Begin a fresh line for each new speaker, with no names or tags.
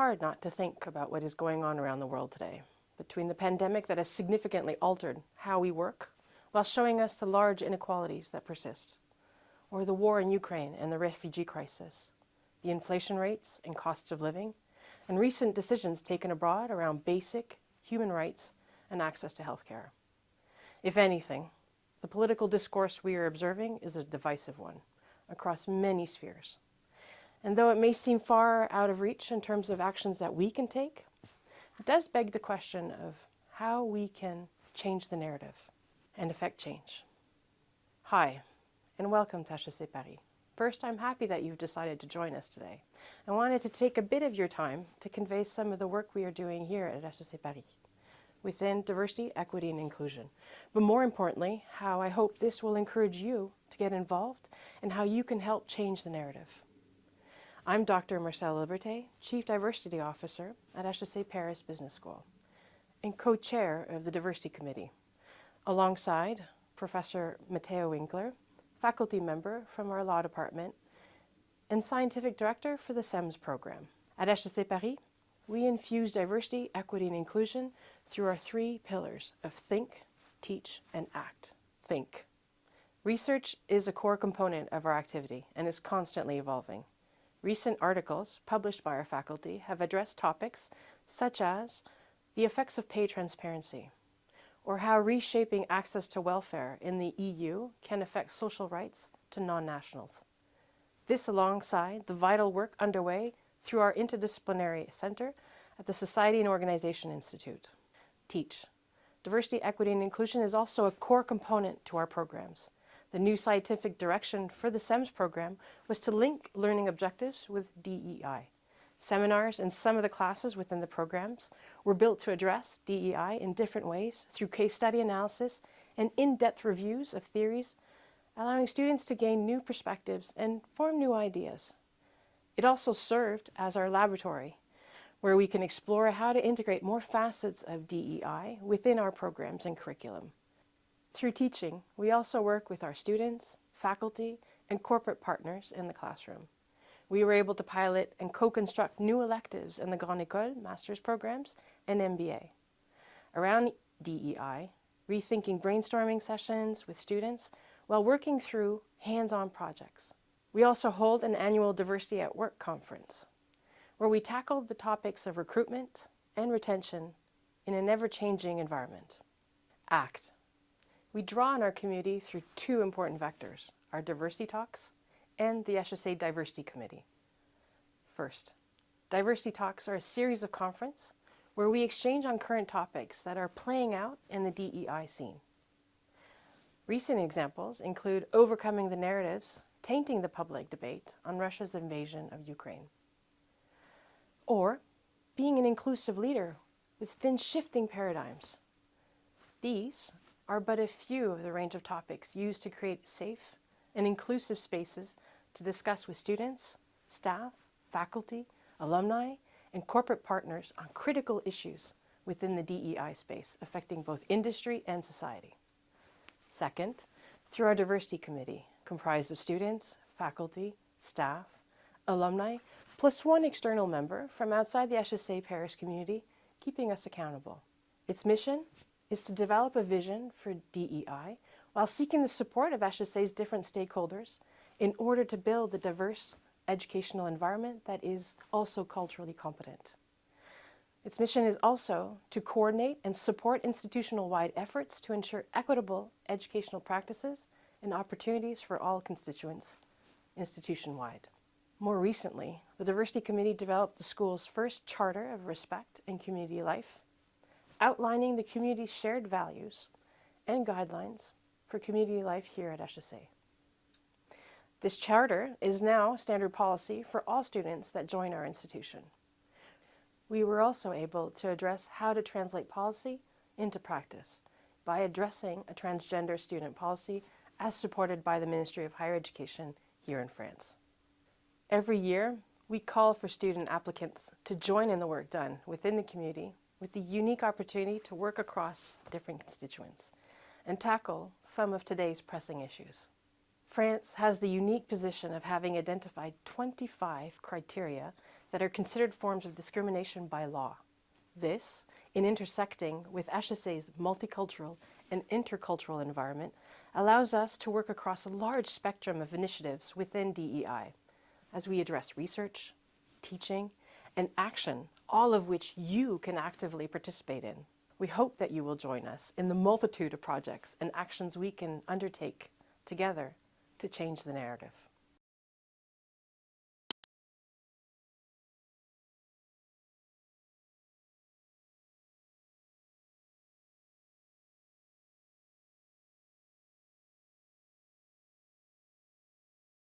hard not to think about what is going on around the world today, between the pandemic that has significantly altered how we work, while showing us the large inequalities that persist, or the war in Ukraine and the refugee crisis, the inflation rates and costs of living, and recent decisions taken abroad around basic human rights and access to healthcare. If anything, the political discourse we are observing is a divisive one across many spheres. And though it may seem far out of reach in terms of actions that we can take, it does beg the question of how we can change the narrative and affect change. Hi, and welcome to HEC Paris. First, I'm happy that you've decided to join us today. I wanted to take a bit of your time to convey some of the work we are doing here at HEC Paris within diversity, equity, and inclusion. But more importantly, how I hope this will encourage you to get involved and how you can help change the narrative. I'm Dr. Marcelle Liberté, Chief Diversity Officer at HEC Paris Business School and co-chair of the Diversity Committee, alongside Professor Matteo Winkler, faculty member from our law department and scientific director for the SEMS program. At HEC Paris, we infuse diversity, equity, and inclusion through our three pillars of think, teach, and act. Think. Research is a core component of our activity and is constantly evolving. Recent articles published by our faculty have addressed topics such as the effects of pay transparency, or how reshaping access to welfare in the EU can affect social rights to non-nationals. This alongside the vital work underway through our interdisciplinary center at the Society and Organization Institute. Teach. Diversity, equity, and inclusion is also a core component to our programs. The new scientific direction for the SEMS program was to link learning objectives with DEI. Seminars and some of the classes within the programs were built to address DEI in different ways through case study analysis and in-depth reviews of theories, allowing students to gain new perspectives and form new ideas. It also served as our laboratory, where we can explore how to integrate more facets of DEI within our programs and curriculum. Through teaching, we also work with our students, faculty, and corporate partners in the classroom. We were able to pilot and co-construct new electives in the Grande École, master's programs, and MBA. Around DEI, rethinking brainstorming sessions with students while working through hands-on projects. We also hold an annual Diversity at Work conference, where we tackled the topics of recruitment and retention in an ever-changing environment. Act. We draw on our community through two important vectors, our diversity talks and the HEC Diversity Committee. First, diversity talks are a series of conferences where we exchange on current topics that are playing out in the DEI scene. Recent examples include overcoming the narratives tainting the public debate on Russia's invasion of Ukraine, or being an inclusive leader within shifting paradigms. These are but a few of the range of topics used to create safe and inclusive spaces to discuss with students, staff, faculty, alumni, and corporate partners on critical issues within the DEI space affecting both industry and society. Second, through our Diversity Committee, comprised of students, faculty, staff, alumni, plus one external member from outside the HEC Paris community, keeping us accountable. Its mission is to develop a vision for DEI while seeking the support of HEC's different stakeholders in order to build a diverse educational environment that is also culturally competent. Its mission is also to coordinate and support institutional-wide efforts to ensure equitable educational practices and opportunities for all constituents, institution-wide. More recently, the Diversity Committee developed the school's first Charter of Respect and Community Life, outlining the community's shared values and guidelines for community life here at HEC. This charter is now standard policy for all students that join our institution. We were also able to address how to translate policy into practice by addressing a transgender student policy as supported by the Ministry of Higher Education here in France. Every year, we call for student applicants to join in the work done within the community with the unique opportunity to work across different constituents and tackle some of today's pressing issues. France has the unique position of having identified 25 criteria that are considered forms of discrimination by law. This, in intersecting with HEC's multicultural and intercultural environment, allows us to work across a large spectrum of initiatives within DEI as we address research, teaching, and action, all of which you can actively participate in. We hope that you will join us in the multitude of projects and actions we can undertake together to change the narrative.